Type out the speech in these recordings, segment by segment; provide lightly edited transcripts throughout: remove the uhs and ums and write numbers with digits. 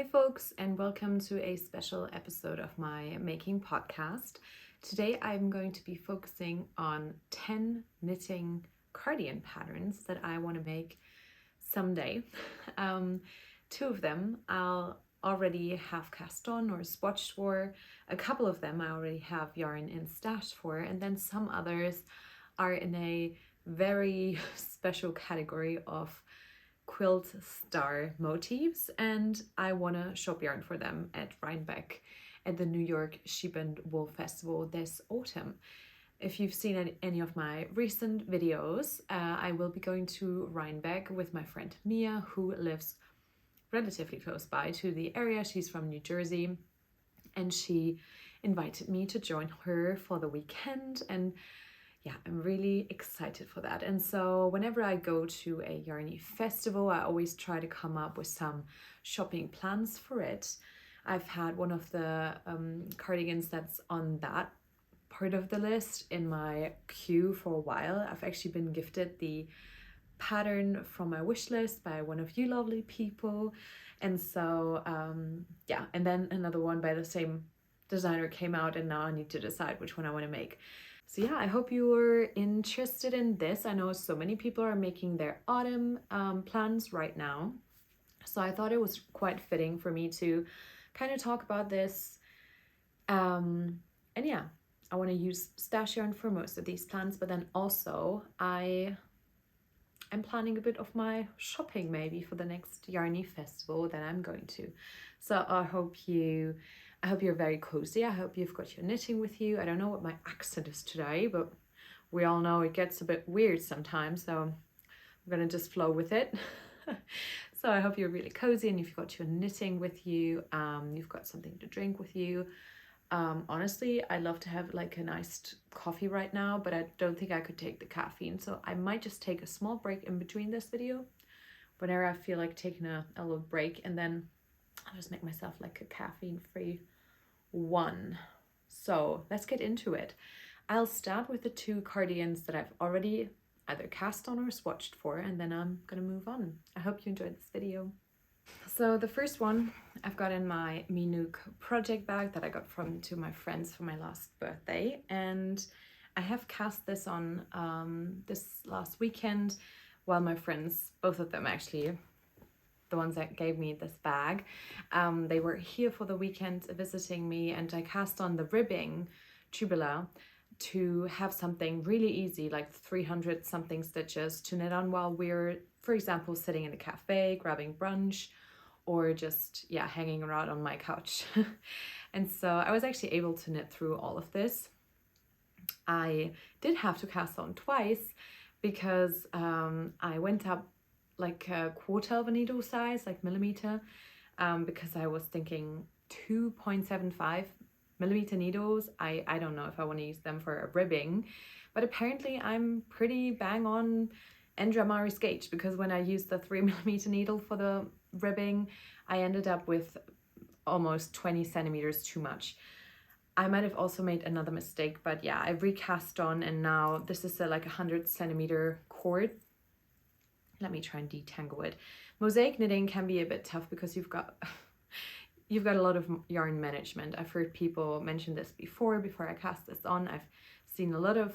Hey folks, and welcome to a special episode of my making podcast. Today I'm going to be focusing on 10 knitting cardigan patterns that I want to make someday. Two of them I'll already have cast on or swatched for. A couple of them I already have yarn in stash for, and then some others are in a very special category of quilt star motifs, and I want to shop yarn for them at Rhinebeck at the New York Sheep and Wool Festival this autumn. If you've seen any of my recent videos, I will be going to Rhinebeck with my friend Mia, who lives relatively close by to the area. She's from New Jersey, and she invited me to join her for the weekend, and yeah, I'm really excited for that. And so whenever I go to a yarny festival, I always try to come up with some shopping plans for it. I've had one of the cardigans that's on that part of the list in my queue for a while. I've actually been gifted the pattern from my wish list by one of you lovely people. And so, yeah, and then another one by the same designer came out, and now I need to decide which one I want to make. So yeah, I hope you were interested in this. I know so many people are making their autumn plans right now. So I thought it was quite fitting for me to kind of talk about this. And yeah, I want to use stash yarn for most of these plans, but then also I'm planning a bit of my shopping maybe for the next yarny festival that I'm going to. So I hope you're very cozy. I hope you've got your knitting with you. I don't know what my accent is today, but we all know it gets a bit weird sometimes, so I'm gonna just flow with it. So I hope you're really cozy and you've got your knitting with you. You've got something to drink with you. Honestly, I love to have like an iced coffee right now, but I don't think I could take the caffeine, so I might just take a small break in between this video whenever I feel like taking a little break, and then I'll just make myself like a caffeine-free one. So let's get into it. I'll start with the two cardigans that I've already either cast on or swatched for, and then I'm gonna move on. I hope you enjoyed this video. So the first one I've got in my Minook project bag that I got from two of my friends for my last birthday, and I have cast this on this last weekend while my friends, both of them actually, the ones that gave me this bag, they were here for the weekend visiting me, and I cast on the ribbing tubular to have something really easy, like 300 something stitches to knit on while we're, for example, sitting in a cafe, grabbing brunch, or just, yeah, hanging around on my couch. And so I was actually able to knit through all of this. I did have to cast on twice because I went up like a quarter of a needle size, like millimeter, because I was thinking 2.75 millimeter needles. I don't know if I want to use them for a ribbing, but apparently I'm pretty bang on Kendra Mari's gauge, because when I used the 3 millimeter needle for the ribbing, I ended up with almost 20 centimeters too much. I might have also made another mistake, but yeah, I recast on, and now this is like 100 centimeter cord. Let me try and detangle it. Mosaic knitting can be a bit tough because you've got a lot of yarn management. I've heard people mention this before I cast this on. I've seen a lot of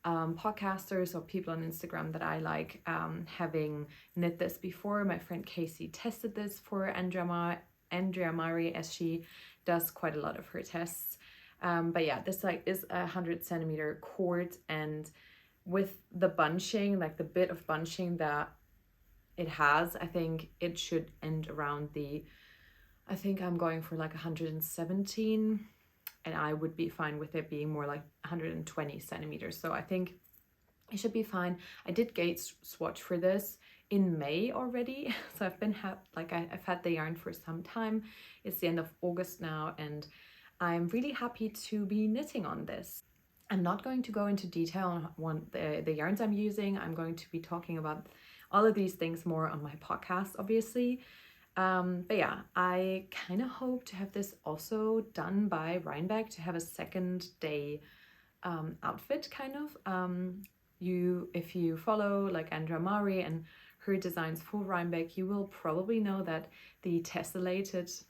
podcasters or people on Instagram that I like having knit this before. My friend Kaci tested this for Andrea Mari, as she does quite a lot of her tests. But yeah, this like is 100 centimeter cord, and with the bunching, like the bit of bunching that it has, I think it should end around I think I'm going for like 117, and I would be fine with it being more like 120 centimeters. So I think it should be fine. I did gauge swatch for this in May already. So I've had the yarn for some time. It's the end of August now, and I'm really happy to be knitting on this. I'm not going to go into detail on the yarns I'm using. I'm going to be talking about all of these things more on my podcast, obviously. But yeah, I kind of hope to have this also done by Rhinebeck, to have a second day outfit kind of. If you follow like Andrea Mari and her designs for Rhinebeck, you will probably know that the tessellated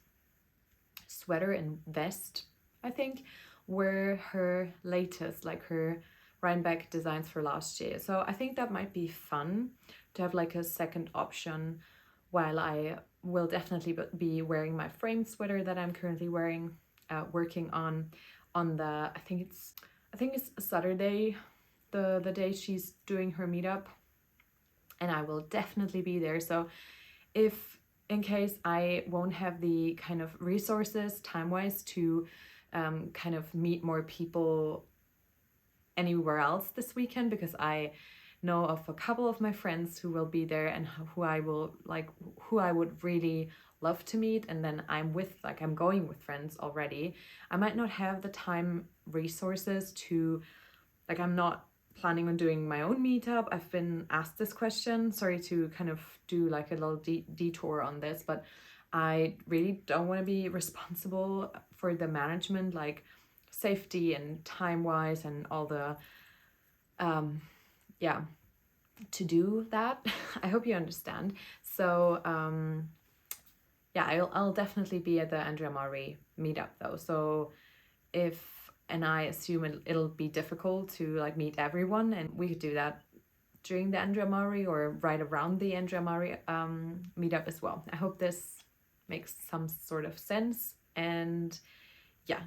sweater and vest, I think, were her latest, like her Rhinebeck designs for last year. So I think that might be fun to have like a second option, while I will definitely be wearing my frame sweater that I'm currently wearing, working on the, I think it's Saturday, the day she's doing her meetup, and I will definitely be there. So if in case I won't have the kind of resources time-wise to kind of meet more people anywhere else this weekend, because I know of a couple of my friends who will be there and who I would really love to meet, and then I'm going with friends already, I might not have the time resources to, like, I'm not planning on doing my own meetup. I've been asked this question. Sorry to kind of do like a little detour on this, but I really don't want to be responsible for the management, like safety and time wise and all the to do that. I hope you understand. So I'll definitely be at the Andrea Mari meetup though. So and I assume it'll be difficult to like meet everyone, and we could do that during the Andrea Mari or right around the Andrea Mari meetup as well. I hope this makes some sort of sense. And yeah,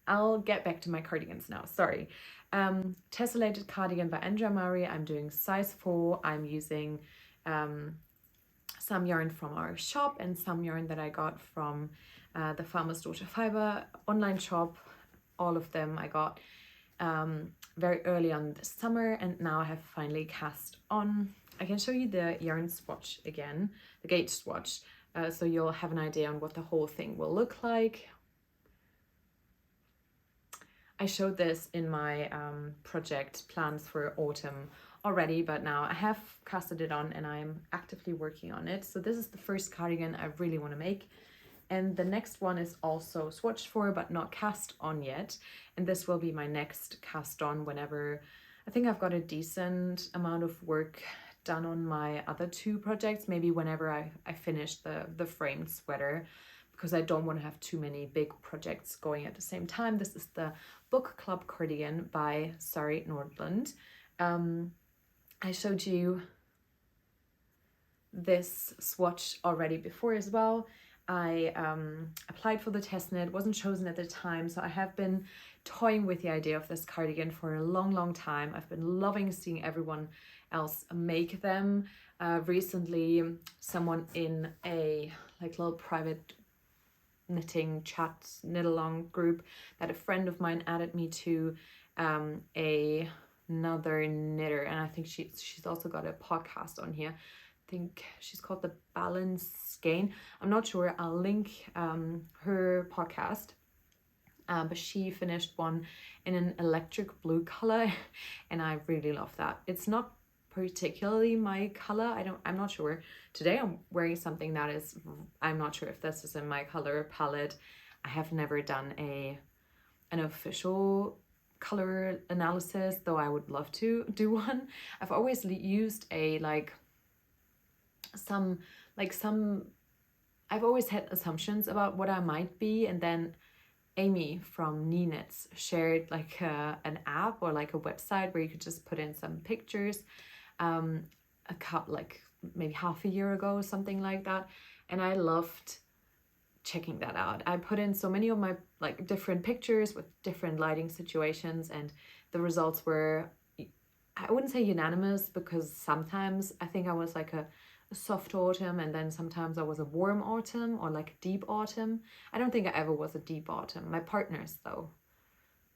I'll get back to my cardigans now. Sorry. Tessellated cardigan by Andrea Mari. I'm doing size 4. I'm using some yarn from our shop and some yarn that I got from the Farmer's Daughter Fiber online shop. All of them I got very early on this summer, and now I have finally cast on. I can show you the yarn swatch again, the gauge swatch, so you'll have an idea on what the whole thing will look like. I showed this in my project plans for autumn already, but now I have casted it on and I'm actively working on it. So this is the first cardigan I really want to make. And the next one is also swatched for, but not cast on yet. And this will be my next cast on whenever I think I've got a decent amount of work done on my other 2 projects. Maybe whenever I finish the framed sweater, because I don't want to have too many big projects going at the same time. This is the Book Club cardigan by Sari Nordland. I showed you this swatch already before as well. I applied for the test knit, wasn't chosen at the time, so I have been toying with the idea of this cardigan for a long time. I've been loving seeing everyone else make them. Recently, someone in a little private knitting chat knit along group that a friend of mine added me to, another knitter, and I think she's also got a podcast on here. I think she's called The Balance Skein. I'm not sure. I'll link her podcast. But she finished one in an electric blue color, and I really love that. It's not particularly my color. I'm not sure. Today I'm wearing something that is, I'm not sure if this is in my color palette. I have never done an official color analysis, though I would love to do one. I've always used I've always had assumptions about what I might be, and then Amy from Knee Knits shared an app or a website where you could just put in some pictures maybe half a year ago or something like that, and I loved checking that out. I put in so many of my different pictures with different lighting situations, and the results were, I wouldn't say unanimous, because sometimes I think I was a soft autumn, and then sometimes I was a warm autumn or a deep autumn. I don't think I ever was a deep autumn. My partner's though,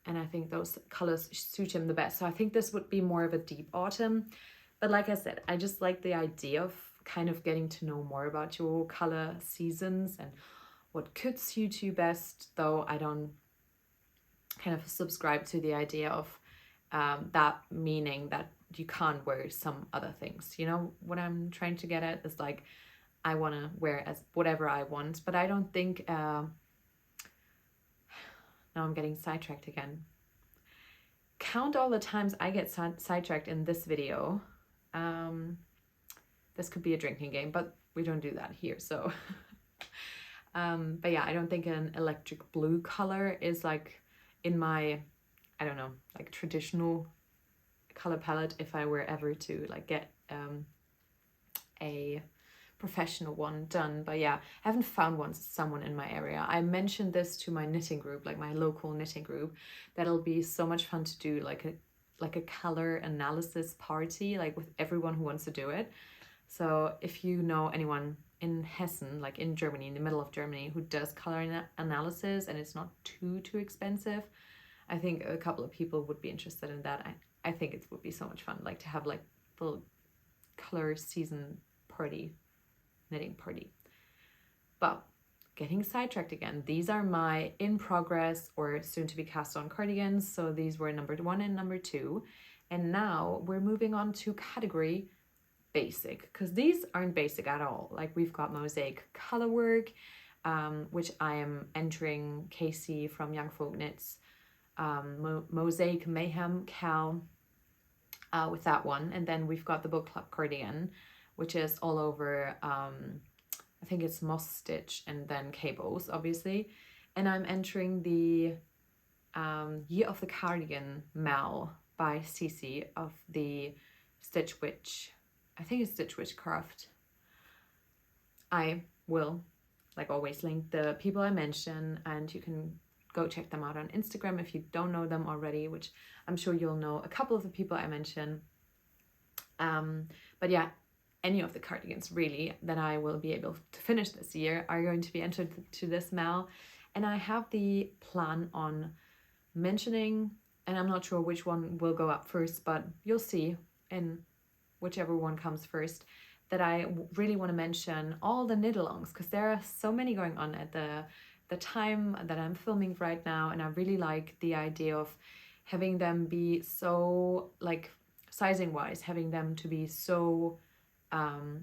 and I think those colors suit him the best. So I think this would be more of a deep autumn. But like I said, I just like the idea of kind of getting to know more about your color seasons and what could suit you best, though I don't kind of subscribe to the idea of that meaning that you can't wear some other things. You know what I'm trying to get at is I want to wear as whatever I want, but I don't think now I'm getting sidetracked again. Count all the times I get sidetracked in this video. this could be a drinking game, but we don't do that here. So, but yeah, I don't think an electric blue color is like in my, I don't know, like traditional color palette if I were ever to like get a professional one done. But yeah, I haven't found someone in my area. I mentioned this to my knitting group, like my local knitting group, that'll be so much fun to do like a color analysis party, like with everyone who wants to do it. So if you know anyone in Hessen, like in Germany, in the middle of Germany, who does color analysis and it's not too expensive, I think a couple of people would be interested in that. I think it would be so much fun, like to have like full color season party, knitting party. But getting sidetracked again, these are my in progress or soon to be cast on cardigans. So these were number 1 and number 2. And now we're moving on to category basic, because these aren't basic at all. Like we've got mosaic color work, which I am entering Kaci from Young Folk Knits, Mosaic Mayhem Cal with that one. And then we've got the book club cardigan, which is all over, I think it's moss stitch and then cables, obviously. And I'm entering the Year of the Cardigan Mal by Cece of the Stitch Witch. I think it's Stitch Witchcraft. I will, like always, link the people I mention, and you can go check them out on Instagram if you don't know them already, which I'm sure you'll know a couple of the people I mention. But yeah, any of the cardigans really that I will be able to finish this year are going to be entered to this mal. And I have the plan on mentioning, and I'm not sure which one will go up first, but you'll see in whichever one comes first, that I really want to mention all the knit-alongs, because there are so many going on at the time that I'm filming right now, and I really like the idea of having them be so, like, sizing wise, having them to be so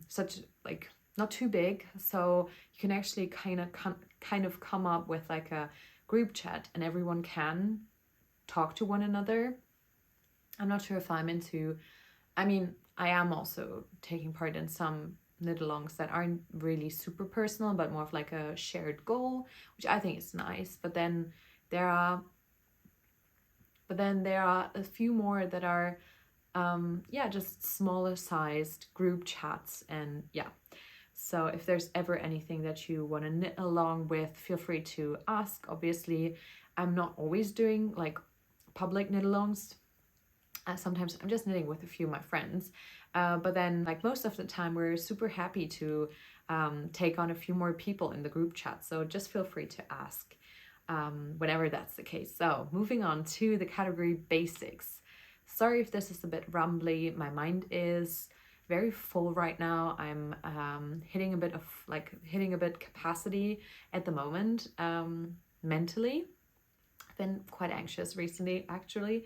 such, like, not too big, so you can actually kind of come up with like a group chat and everyone can talk to one another. I'm not sure if I'm into, I mean, I am also taking part in some knit-alongs that aren't really super personal, but more of like a shared goal, which I think is nice. But then there are a few more that are just smaller sized group chats. And yeah, so if there's ever anything that you want to knit along with, feel free to ask. Obviously, I'm not always doing like public knit-alongs. Sometimes I'm just knitting with a few of my friends, but then like most of the time we're super happy to take on a few more people in the group chat, so just feel free to ask whenever that's the case. So moving on to the category basics. Sorry if this is a bit rumbly, my mind is very full right now. I'm hitting a bit capacity at the moment, mentally. I've been quite anxious recently actually.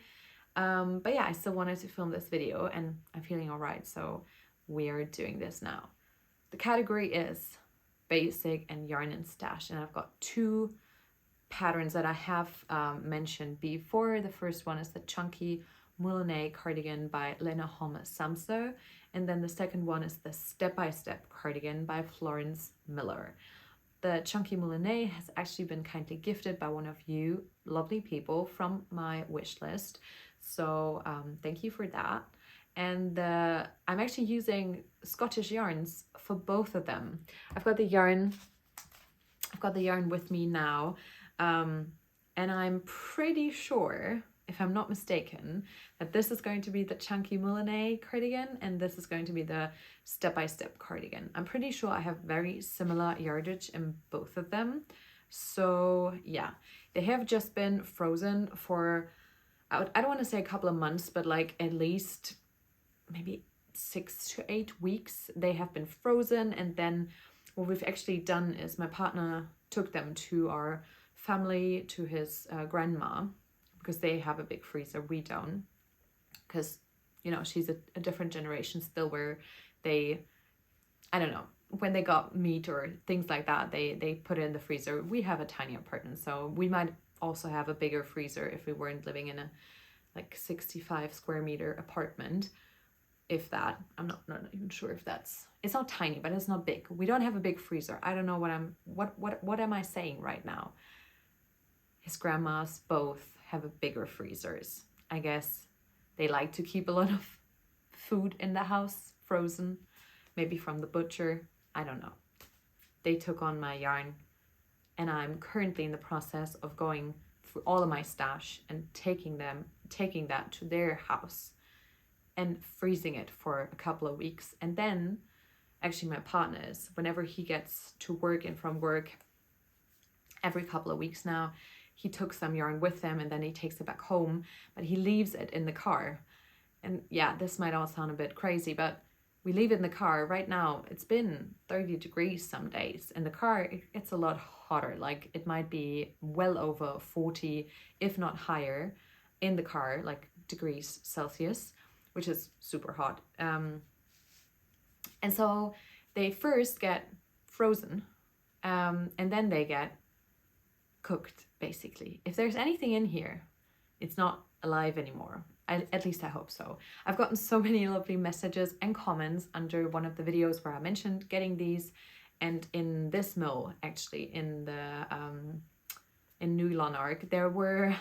But yeah, I still wanted to film this video and I'm feeling all right, so we're doing this now. The category is basic and yarn and stash, and I've got 2 patterns that I have mentioned before. The first one is the chunky Moulinet cardigan by Lena Holme Samso, and then the second one is the step-by-step cardigan by Florence Miller. The chunky Moulinet has actually been kindly gifted by one of you lovely people from my wish list. So thank you for that. And I'm actually using Scottish yarns for both of them. I've got the yarn with me now, and I'm pretty sure, if I'm not mistaken, that this is going to be the chunky Moulinet cardigan and this is going to be the step-by-step cardigan. I'm pretty sure I have very similar yardage in both of them. So yeah, they have just been frozen for, I don't want to say a couple of months, but like at least maybe 6 to 8 weeks they have been frozen. And then what we've actually done is my partner took them to our family, to his grandma, because they have a big freezer, we don't, because, you know, she's a different generation still, where they, I don't know, when they got meat or things like that, they put it in the freezer. We have a tiny apartment, so we might also have a bigger freezer if we weren't living in a like 65 square meter apartment, if that. I'm not not sure if it's not tiny, but it's not big. We don't have a big freezer. I don't know what am I saying right now? His grandmas both have a bigger freezers. I guess they like to keep a lot of food in the house frozen, maybe from the butcher. I don't know. They took on my yarn, and I'm currently in the process of going through all of my stash and taking that to their house and freezing it for a couple of weeks. And then actually my partner is, whenever he gets to work and from work, every couple of weeks now, he took some yarn with him and then he takes it back home, but he leaves it in the car. And yeah, this might all sound a bit crazy, but we leave it in the car. Right now, it's been 30 degrees some days. In the car, it's a lot hotter. Like it might be well over 40, if not higher, in the car, like degrees Celsius, which is super hot. And so they first get frozen, and then they get cooked, basically. If there's anything in here, it's not alive anymore. At least I hope so. I've gotten so many lovely messages and comments under one of the videos where I mentioned getting these, and in this mill, actually, in New Lanark, there were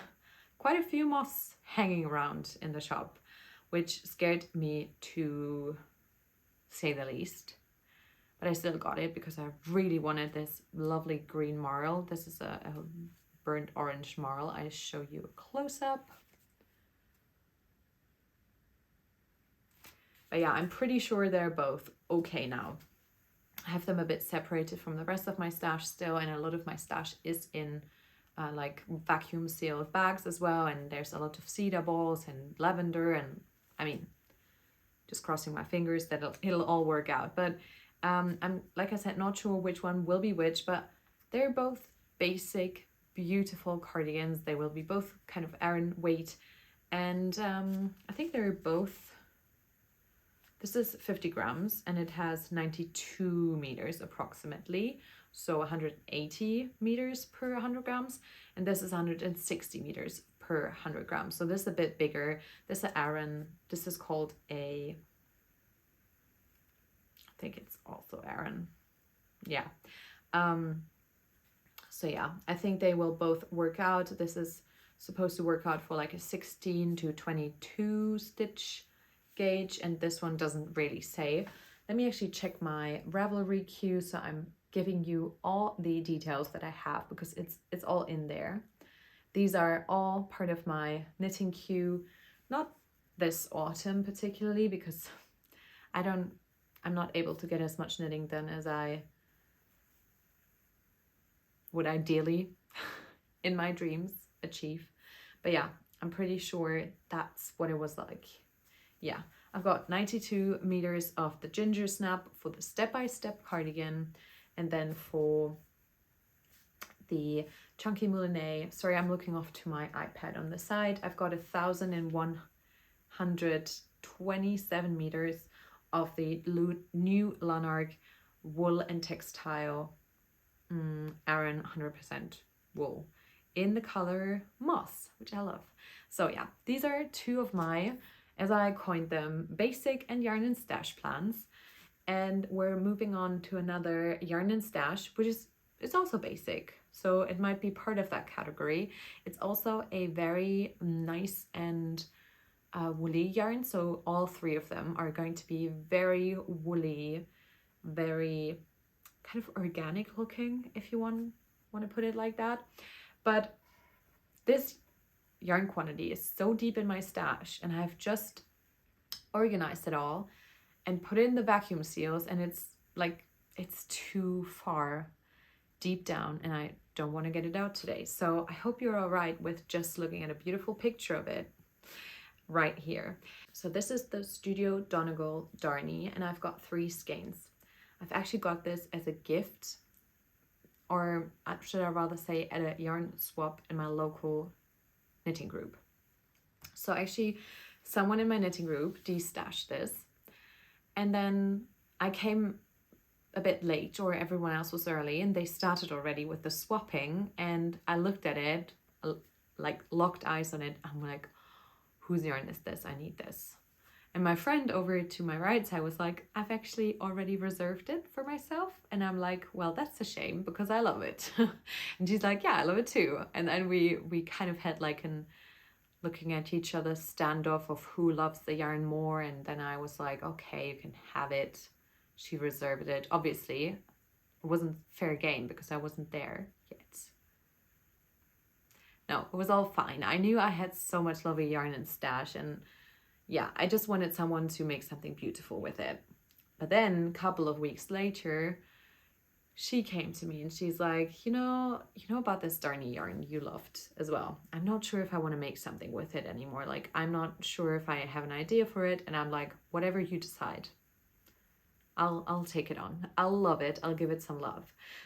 quite a few moths hanging around in the shop, which scared me to say the least. But I still got it because I really wanted this lovely green marl. This is a burnt orange marl. I show you a close-up. But yeah, I'm pretty sure they're both okay now. I have them a bit separated from the rest of my stash still, and a lot of my stash is in like vacuum sealed bags as well, and there's a lot of cedar balls and lavender, and I mean, just crossing my fingers that it'll all work out. But I'm, like I said, not sure which one will be which, but they're both basic, beautiful cardigans. They will be both kind of Aran weight, and I think they're both, this is 50 grams and it has 92 meters approximately, so 180 meters per 100 grams, and this is 160 meters per 100 grams. So this is a bit bigger. This is Aran. This is called a, I think it's also Aran. Yeah. So yeah, I think they will both work out. This is supposed to work out for like a 16 to 22 stitch gauge, and this one doesn't really say. Let me actually check my Ravelry queue, so I'm giving you all the details that I have because it's all in there. These are all part of my knitting queue, not this autumn particularly, because I'm not able to get as much knitting done as I would ideally in my dreams achieve. But yeah, I'm pretty sure that's what it was like. Yeah, I've got 92 meters of the ginger snap for the step-by-step cardigan, and then for the chunky moulinet, sorry, I'm looking off to my iPad on the side, I've got 1,127 meters of the New Lanark wool and textile Aran 100% wool in the color moss, which I love. So yeah, these are two of my, as I coined them, basic and yarn and stash plans. And we're moving on to another yarn and stash, which is, it's also basic, so it might be part of that category. It's also a very nice and woolly yarn, so all three of them are going to be very woolly, very kind of organic looking, if you want to put it like that. But this yarn quantity is so deep in my stash, and I've just organized it all and put it in the vacuum seals, and it's like, it's too far deep down and I don't want to get it out today. So I hope you're all right with just looking at a beautiful picture of it right here. So this is the Studio Donegal Darnie, and I've got 3 skeins. I've actually got this as a gift, or should I rather say at a yarn swap in my local knitting group. So actually someone in my knitting group de-stashed this, and then I came a bit late, or everyone else was early, and they started already with the swapping, and I looked at it, like locked eyes on it. I'm like, whose yarn is this? I need this. And my friend over to my right side was like, I've actually already reserved it for myself. And I'm like, well, that's a shame because I love it. And she's like, yeah, I love it too. And then we kind of had like an looking at each other standoff of who loves the yarn more. And then I was like, okay, you can have it. She reserved it. Obviously, it wasn't fair game because I wasn't there yet. No, it was all fine. I knew I had so much lovely yarn in stash, and yeah, I just wanted someone to make something beautiful with it. But then a couple of weeks later, she came to me and she's like, you know about this darny yarn you loved as well. I'm not sure if I want to make something with it anymore. Like, I'm not sure if I have an idea for it. And I'm like, whatever you decide, I'll take it on. I'll love it. I'll give it some love.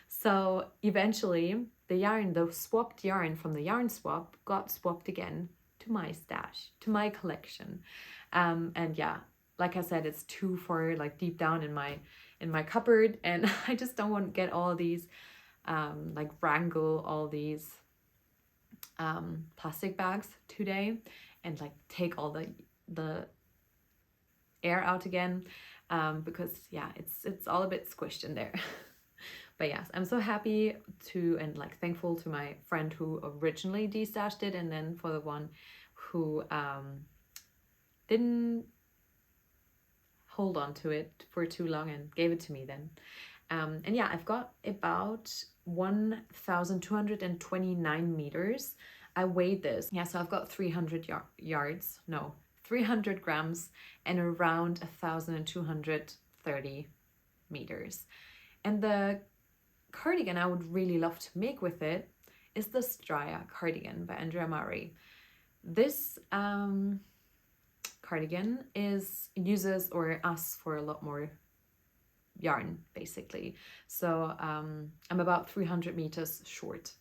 So eventually the swapped yarn from the yarn swap got swapped again to my stash, to my collection. And yeah, like I said, it's too far like deep down in my cupboard, and I just don't want to get all these like wrangle all these plastic bags today and like take all the air out again, because yeah, it's all a bit squished in there. But yes, I'm so happy to and like thankful to my friend who originally destashed it, and then for the one who didn't hold on to it for too long and gave it to me then. And yeah, I've got about 1,229 meters. I weighed this. Yeah, so I've got 300 yards, no, 300 grams and around 1,230 meters. And the cardigan I would really love to make with it is the Straya cardigan by Andrea Murray. This cardigan uses or asks for a lot more yarn basically. So I'm about 300 meters short,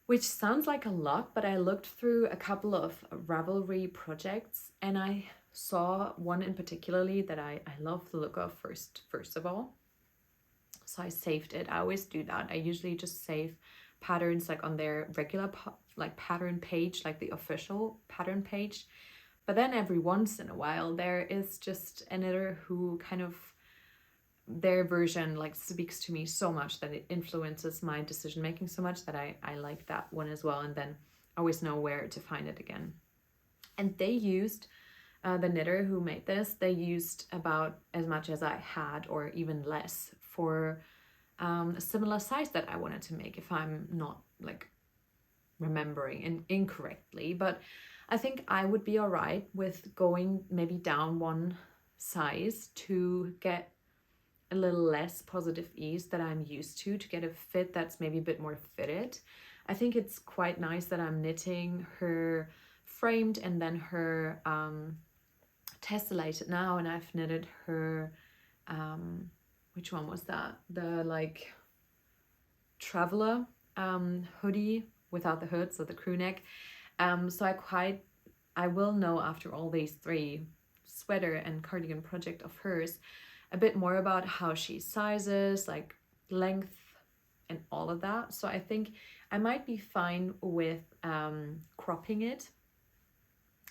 which sounds like a lot, but I looked through a couple of Ravelry projects and I saw one in particularly that I love the look of first of all. So I saved it. I always do that. I usually just save patterns like on their regular like pattern page, like the official pattern page. But then every once in a while there is just an editor who kind of their version like speaks to me so much that it influences my decision making so much that I like that one as well, and then I always know where to find it again. And they used the knitter who made this, they used about as much as I had or even less for a similar size that I wanted to make, if I'm not like remembering incorrectly. But I think I would be all right with going maybe down one size to get a little less positive ease that I'm used to get a fit that's maybe a bit more fitted. I think it's quite nice that I'm knitting her framed and then her tessellated now, and I've knitted her which one was that, the like traveler hoodie without the hood, so the crew neck. So I will know after all these three sweater and cardigan project of hers a bit more about how she sizes, like length and all of that. So I think I might be fine with cropping it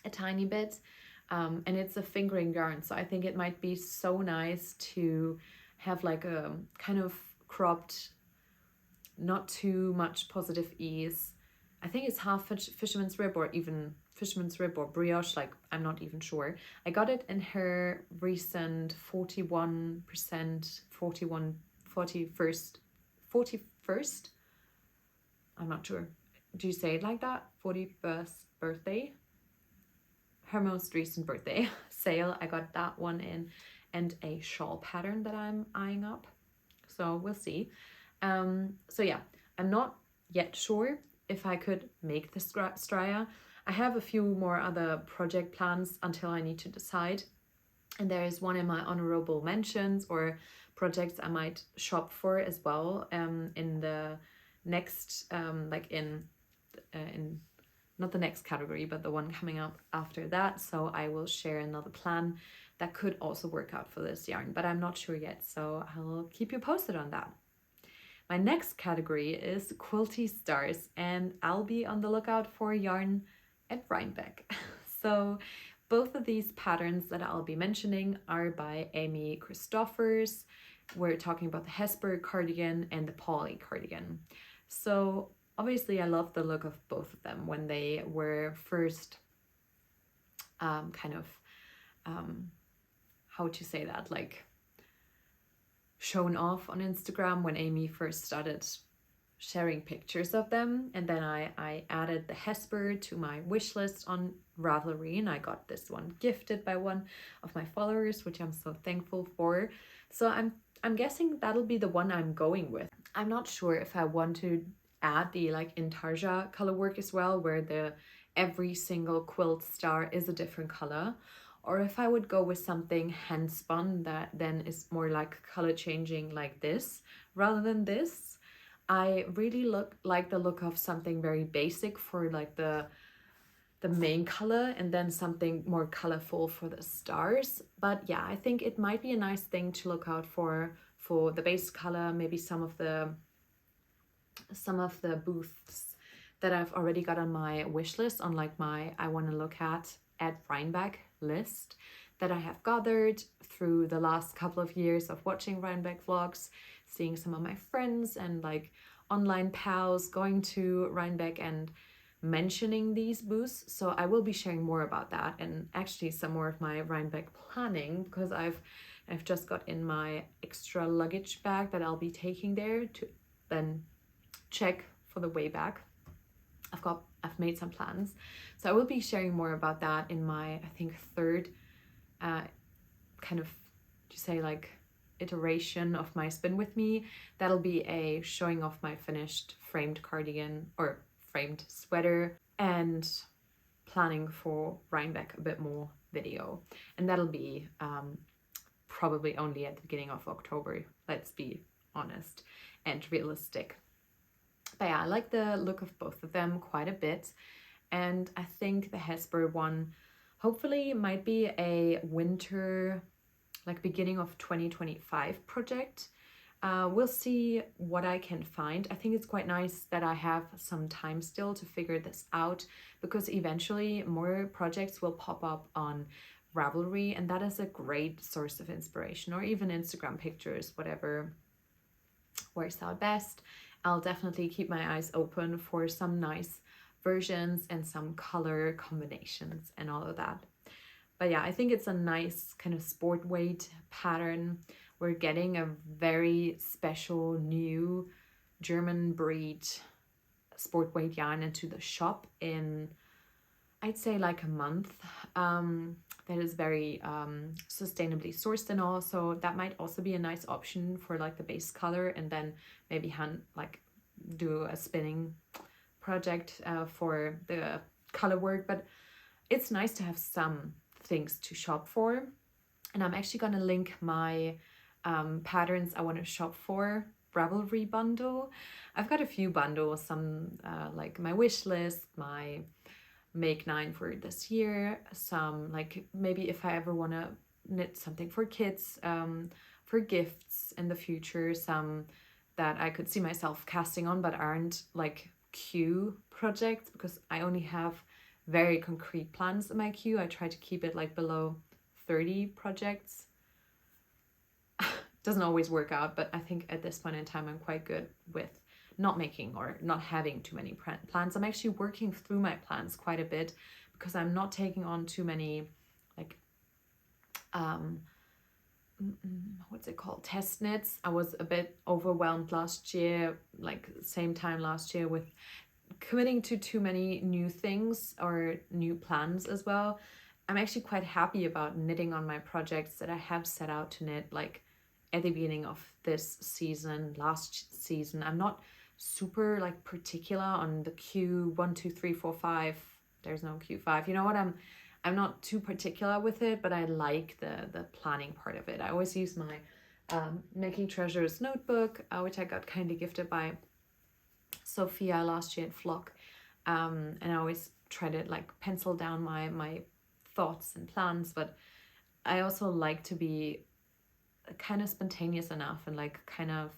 a tiny bit. And it's a fingering yarn, so I think it might be so nice to have like a kind of cropped, not too much positive ease. I think it's half fisherman's rib or even fisherman's rib or brioche, like I'm not even sure. I got it in her recent 41%, 41st, I'm not sure. Do you say it like that? 41st birthday? Her most recent birthday sale. I got that one in, and a shawl pattern that I'm eyeing up. So we'll see. So yeah, I'm not yet sure if I could make the Straya. I have a few more other project plans until I need to decide. And there is one in my honorable mentions or projects I might shop for as well in the next, like in not the next category, but the one coming up after that. So I will share another plan that could also work out for this yarn, but I'm not sure yet. So I'll keep you posted on that. My next category is quilty stars, and I'll be on the lookout for yarn at Rhinebeck. So Both of these patterns that I'll be mentioning are by Amy Christophers. We're talking about the Hesper cardigan and the Polly cardigan. So obviously I love the look of both of them when they were first how to say that, like shown off on Instagram when Amy first started sharing pictures of them. And then I added the Hesper to my wish list on Ravelry, and I got this one gifted by one of my followers, which I'm so thankful for. So I'm guessing that'll be the one I'm going with. I'm not sure if I want to add the like intarsia color work as well, where the every single quilt star is a different color, or if I would go with something hand spun that then is more like color changing like this rather than this. I really like the look of something very basic for like the main color, and then something more colorful for the stars. But yeah, I think it might be a nice thing to look out for the base color, maybe some of the booths that I've already got on my wish list, on like my I want to look at Rhinebeck list that I have gathered through the last couple of years of watching Rhinebeck vlogs, seeing some of my friends and like online pals going to Rhinebeck and mentioning these booths. So I will be sharing more about that, and actually some more of my Rhinebeck planning, because I've just got in my extra luggage bag that I'll be taking there to then check for the way back. I've made some plans, so I will be sharing more about that in my, I think, third kind of, to say like, iteration of my spin with me. That'll be a showing off my finished framed cardigan or framed sweater, and planning for Rhinebeck a bit more video, and that'll be probably only at the beginning of October, let's be honest and realistic. But yeah, I like the look of both of them quite a bit, and I think the Hesper one hopefully might be a winter, like beginning of 2025 project. We'll see what I can find. I think it's quite nice that I have some time still to figure this out, because eventually more projects will pop up on Ravelry, and that is a great source of inspiration, or even Instagram pictures, whatever works out best. I'll definitely keep my eyes open for some nice versions and some color combinations and all of that. But yeah, I think it's a nice kind of sport weight pattern. We're getting a very special new German breed sport weight yarn into the shop in, I'd say, like a month. That is very sustainably sourced and all, so that might also be a nice option for like the base color, and then maybe do a spinning project for the color work. But it's nice to have some things to shop for, and I'm actually gonna link my patterns I want to shop for Ravelry bundle. I've got a few bundles, some like my wish list, my make 9 for this year, some like maybe if I ever want to knit something for kids for gifts in the future, some that I could see myself casting on but aren't like queue projects, because I only have very concrete plans in my queue. I try to keep it like below 30 projects. Doesn't always work out, but I think at this point in time I'm quite good with not making or not having too many plans. I'm actually working through my plans quite a bit, because I'm not taking on too many like what's it called, test knits. I was a bit overwhelmed last year, like same time last year, with committing to too many new things or new plans as well. I'm actually quite happy about knitting on my projects that I have set out to knit, like at the beginning of this season, last season. I'm not super like particular on the Q1, 2, 3, 4, 5. There's no Q5. You know what? I'm not too particular with it, but I like the planning part of it. I always use my Making Treasures notebook, which I got kindly gifted by Sophia last year at Flock. And I always try to like pencil down my thoughts and plans, but I also like to be kind of spontaneous enough and like kind of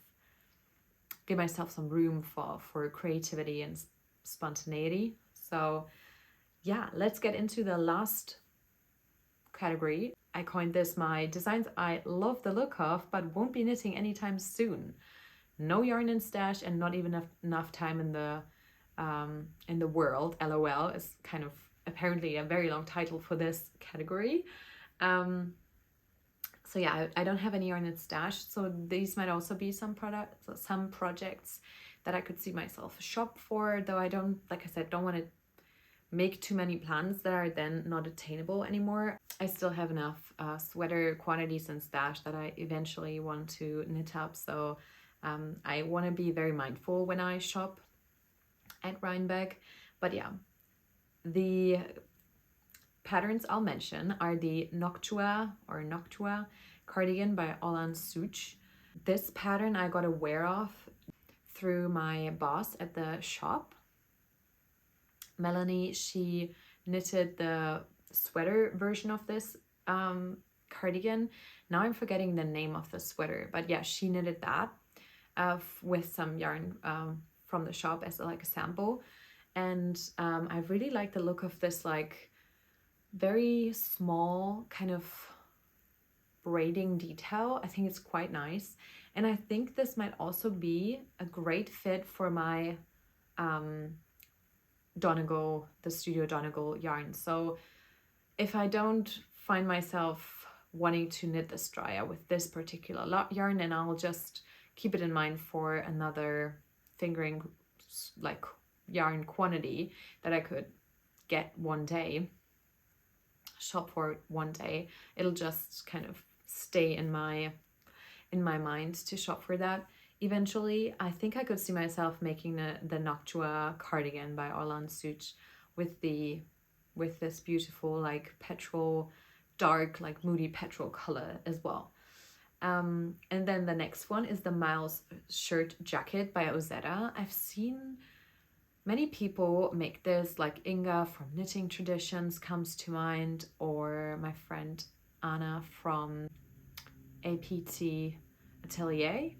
give myself some room for creativity and spontaneity. So yeah, let's get into the last category. I coined this my designs I love the look of but won't be knitting anytime soon. No yarn in stash and not even enough time in the world. LOL is kind of apparently a very long title for this category. So yeah, I don't have any yarn in stash, so these might also be some projects that I could see myself shop for, though I don't, like I said, don't want to make too many plans that are then not attainable anymore. I still have enough sweater quantities in stash that I eventually want to knit up, so I want to be very mindful when I shop at Rhinebeck. But yeah, the patterns I'll mention are the Noctua cardigan by Olan Such. This pattern I got aware of through my boss at the shop. Melanie, she knitted the sweater version of this cardigan. Now I'm forgetting the name of the sweater, but yeah, she knitted that with some yarn from the shop as like a sample. And I really like the look of this like very small kind of braiding detail. I think it's quite nice, and I think this might also be a great fit for my Donegal, the Studio Donegal yarn. So if I don't find myself wanting to knit the Straya with this particular yarn, then I'll just keep it in mind for another fingering like yarn quantity that I could get one day, shop for one day. It'll just kind of stay in my mind to shop for that eventually. I think I could see myself making the Noctua cardigan by Orlan Such with this beautiful like petrol, dark like moody petrol color as well. And then the next one is the Miles shirt jacket by Ozetta. I've seen many people make this, like Inga from Knitting Traditions comes to mind, or my friend Ahna from APT Atelier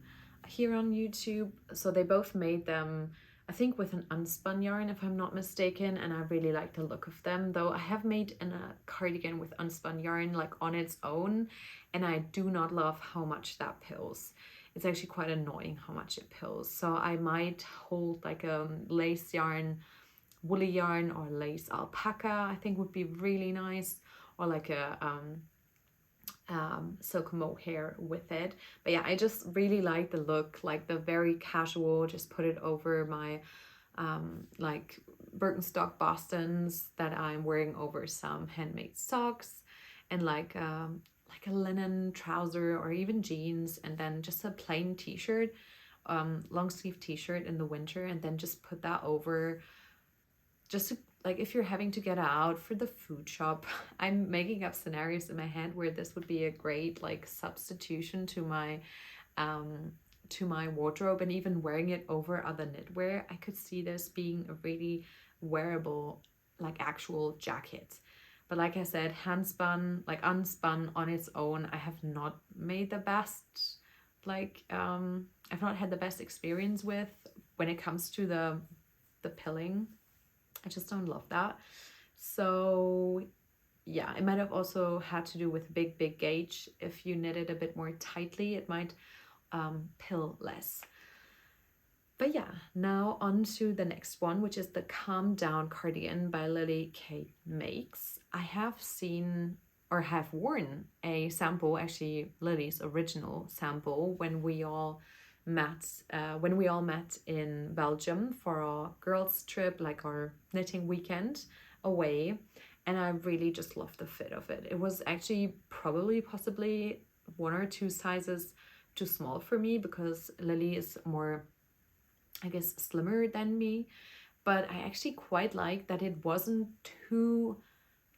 here on YouTube. So they both made them, I think with an unspun yarn if I'm not mistaken, and I really like the look of them. Though I have made a cardigan with unspun yarn like on its own, and I do not love how much that pills. It's actually quite annoying how much it pills. So I might hold like a lace yarn, woolly yarn, or lace alpaca, I think would be really nice, or like a silk mohair with it. But yeah, I just really like the look, like the very casual, just put it over my like Birkenstock Bostons that I'm wearing over some handmade socks, and like a linen trouser or even jeans, and then just a plain t-shirt, long sleeve t-shirt in the winter, and then just put that over, just to, like if you're having to get out for the food shop. I'm making up scenarios in my head where this would be a great like substitution to my wardrobe, and even wearing it over other knitwear. I could see this being a really wearable like actual jacket. But like I said, hand spun, like unspun on its own, I have not made the best, like I've not had the best experience with when it comes to the pilling. I just don't love that. So yeah, it might have also had to do with big gauge. If you knit it a bit more tightly, it might pill less. But yeah, now on to the next one, which is the Calm Down cardigan by Lily Kate Makes. I have seen or have worn a sample, actually Lily's original sample, when we all met in Belgium for our girls trip, like our knitting weekend away, and I really just loved the fit of it. It was actually possibly 1 or 2 sizes too small for me, because Lily is more, I guess, slimmer than me, but I actually quite like that it wasn't too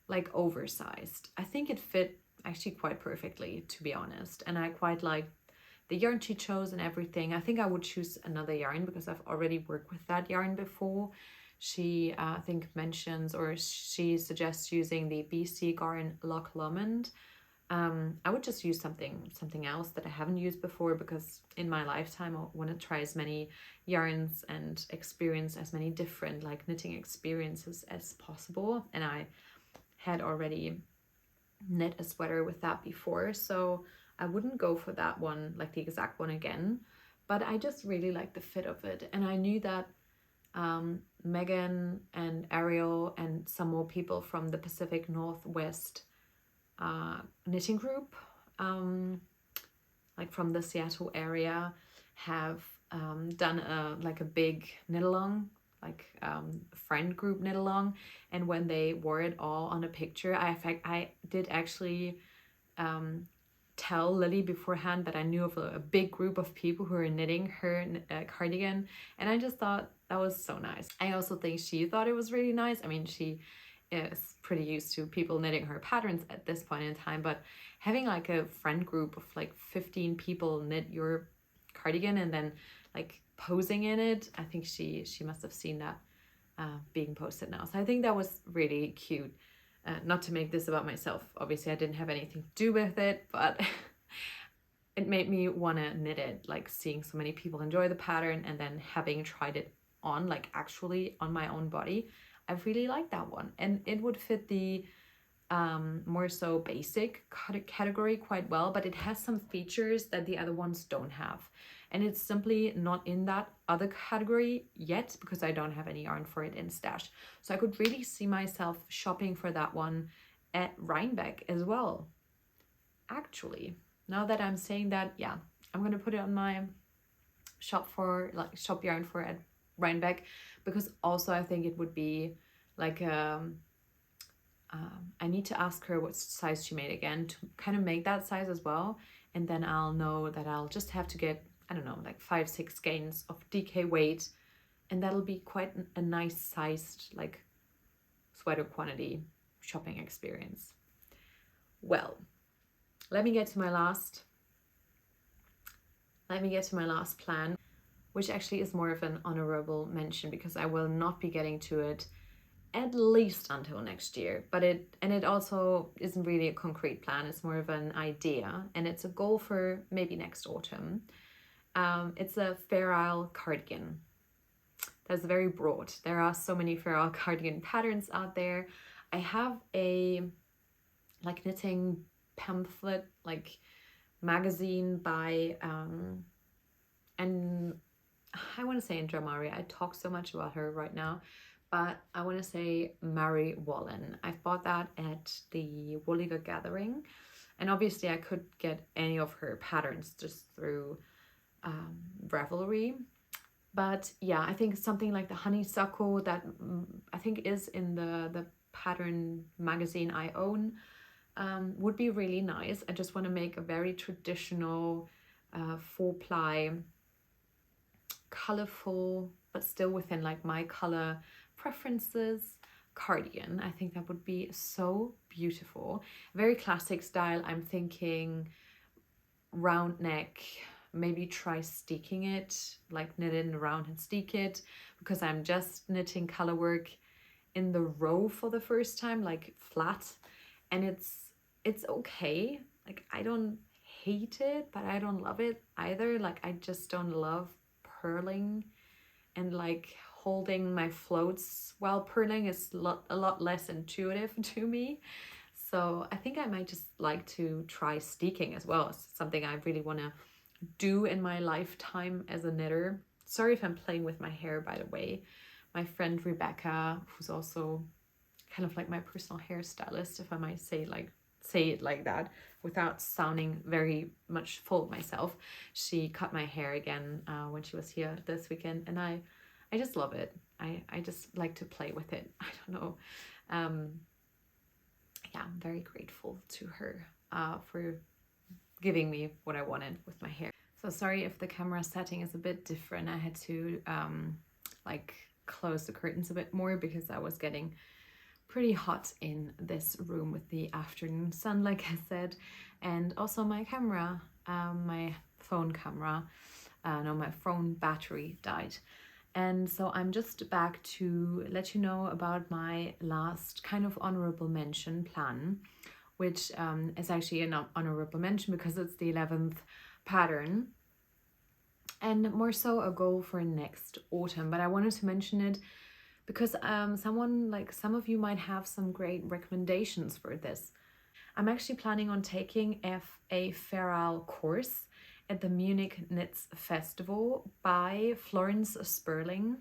like oversized. I think it fit actually quite perfectly, to be honest, and I quite like the yarn she chose and everything. I think I would choose another yarn because I've already worked with that yarn before. She I think mentions, or she suggests using the BC Garn Loch Lomond. I would just use something else that I haven't used before, because in my lifetime I want to try as many yarns and experience as many different like knitting experiences as possible. And I had already knit a sweater with that before, so I wouldn't go for that one, like the exact one again, but I just really like the fit of it. And I knew that Megan and Ariel and some more people from the Pacific Northwest knitting group, like from the Seattle area, have done a big knit along, like friend group knit along. And when they wore it all on a picture, I did actually tell Lily beforehand that I knew of a big group of people who are knitting her cardigan, and I just thought that was so nice. I also think she thought it was really nice. I mean, she is pretty used to people knitting her patterns at this point in time, but having like a friend group of like 15 people knit your cardigan and then like posing in it, I think she must have seen that being posted now. So I think that was really cute. Not to make this about myself, obviously I didn't have anything to do with it, but it made me want to knit it, like seeing so many people enjoy the pattern and then having tried it on, like actually on my own body. I really like that one, and it would fit the more so basic category quite well, but it has some features that the other ones don't have, and it's simply not in that other category yet because I don't have any yarn for it in stash. So I could really see myself shopping for that one at Rhinebeck as well. Actually, now that I'm saying that, yeah, I'm gonna put it on my shop yarn for at Rhinebeck, because also I think it would be like I need to ask her what size she made again to kind of make that size as well, and then I'll know that I'll just have to get, I don't know, like 5-6 skeins of DK weight, and that'll be quite a nice sized like sweater quantity shopping experience. Well, let me get to my last plan, which actually is more of an honorable mention because I will not be getting to it at least until next year, but it also isn't really a concrete plan. It's more of an idea, and it's a goal for maybe next autumn. It's a Fair Isle cardigan. That's very broad. There are so many Fair Isle cardigan patterns out there. I have a like knitting pamphlet, like magazine by and I want to say Indra Mari. I talk so much about her right now, but I want to say Mary Wallen. I bought that at the Wooliga Gathering, and obviously I could get any of her patterns just through Ravelry. But yeah, I think something like the honeysuckle that I think is in the pattern magazine I own would be really nice. I just want to make a very traditional 4-ply, colorful, but still within like my color preferences cardigan. I think that would be so beautiful. Very classic style. I'm thinking round neck, maybe try steeking it, like knit it around and steek it, because I'm just knitting color work in the row for the first time, like flat, and it's okay. Like I don't hate it, but I don't love it either. Like I just don't love purling, and like holding my floats while purling is a lot less intuitive to me. So I think I might just like to try steeking as well. It's something I really want to do in my lifetime as a knitter. Sorry if I'm playing with my hair, by the way. My friend Rebecca, who's also kind of like my personal hairstylist, if I might say it like that without sounding very much full of myself, she cut my hair again when she was here this weekend, and I just love it. I just like to play with it. I don't know. Yeah, I'm very grateful to her for giving me what I wanted with my hair. So sorry if the camera setting is a bit different. I had to like close the curtains a bit more because I was getting pretty hot in this room with the afternoon sun, like I said. And also my camera, my phone camera, my phone battery died. And so I'm just back to let you know about my last kind of honorable mention plan, which is actually an honorable mention because it's the 11th pattern and more so a goal for next autumn. But I wanted to mention it because some of you might have some great recommendations for this. I'm actually planning on taking a feral course at the Munich Knits Festival by Florence Sperling.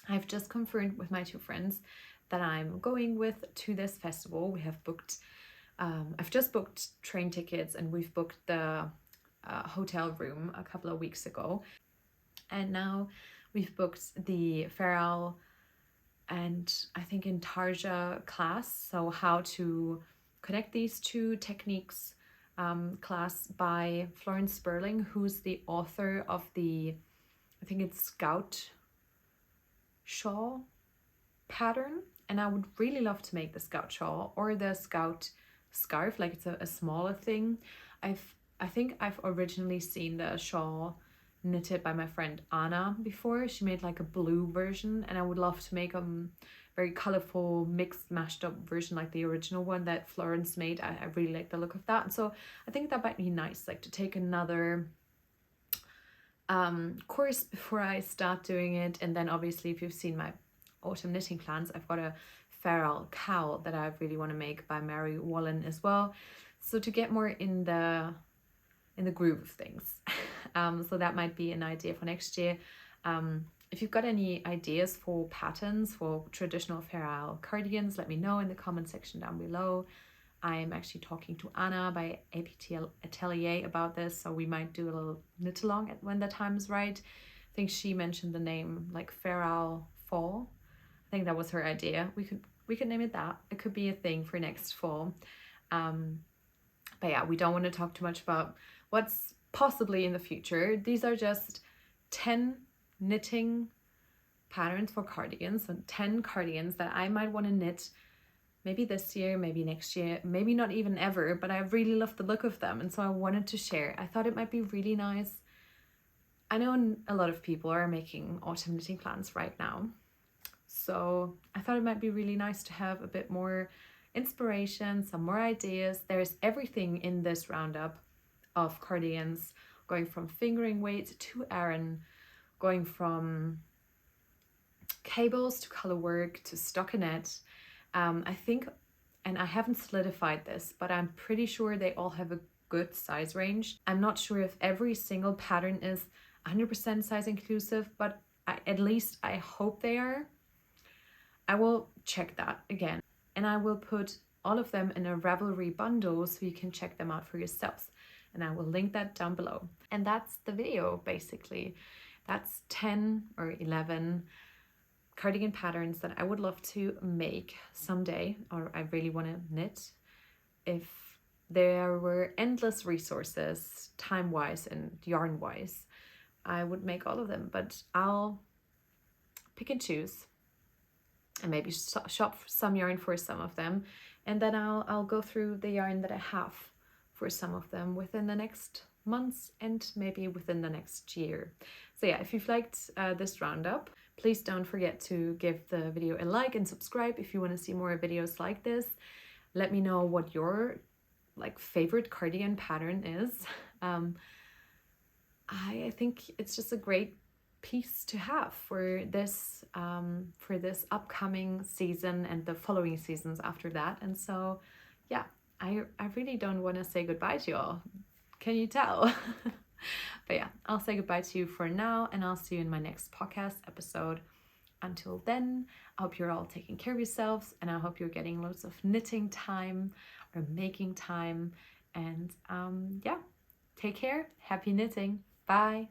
I've just confirmed with my 2 friends that I'm going with to this festival. We have booked, I've just booked train tickets, and we've booked the hotel room a couple of weeks ago. And now we've booked the feral and I think intarsia class, so how to connect these 2 techniques class by Florence Sperling, who's the author of the, I think it's Scout shawl pattern. And I would really love to make the Scout shawl or the Scout scarf, like it's a smaller thing. I think I've originally seen the shawl knitted by my friend Ahna before. She made like a blue version, and I would love to make a very colorful mixed mashed up version like the original one that Florence made. I really like the look of that, and so I think that might be nice, like to take another course before I start doing it. And then obviously, if you've seen my autumn knitting plans, I've got a feral cowl that I really want to make by Mary Wallen as well, so to get more in the groove of things. So that might be an idea for next year. If you've got any ideas for patterns for traditional feral cardigans, let me know in the comment section down below. I'm actually talking to Ahna by APT Atelier about this, so we might do a little knit along when the time is right. I think she mentioned the name like feral fall. I think that was her idea. We could name it that. It could be a thing for next fall. But yeah, we don't want to talk too much about what's possibly in the future. These are just 10 knitting patterns for cardigans, so 10 cardigans that I might want to knit maybe this year, maybe next year, maybe not even ever, but I really love the look of them, and so I wanted to share. I thought it might be really nice. I know a lot of people are making autumn knitting plans right now, so I thought it might be really nice to have a bit more inspiration, some more ideas. There's everything in this roundup of cardigans, going from fingering weights to Aran, going from cables to color work to stockinette. I think, and I haven't solidified this, but I'm pretty sure they all have a good size range. I'm not sure if every single pattern is 100% size inclusive, but at least I hope they are. I will check that again, and I will put all of them in a Ravelry bundle so you can check them out for yourselves, and I will link that down below. And that's the video basically. That's 10 or 11 cardigan patterns that I would love to make someday, or I really want to knit. If there were endless resources, time-wise and yarn-wise, I would make all of them, but I'll pick and choose and maybe shop some yarn for some of them, and then I'll go through the yarn that I have for some of them within the next months and maybe within the next year. So yeah, if you've liked this roundup, please don't forget to give the video a like and subscribe if you want to see more videos like this. Let me know what your favorite cardigan pattern is. I think it's just a great piece to have for this upcoming season and the following seasons after that. And so yeah, I really don't want to say goodbye to you all. Can you tell? But yeah, I'll say goodbye to you for now, and I'll see you in my next podcast episode. Until then, I hope you're all taking care of yourselves, and I hope you're getting loads of knitting time or making time. And yeah, take care. Happy knitting. Bye.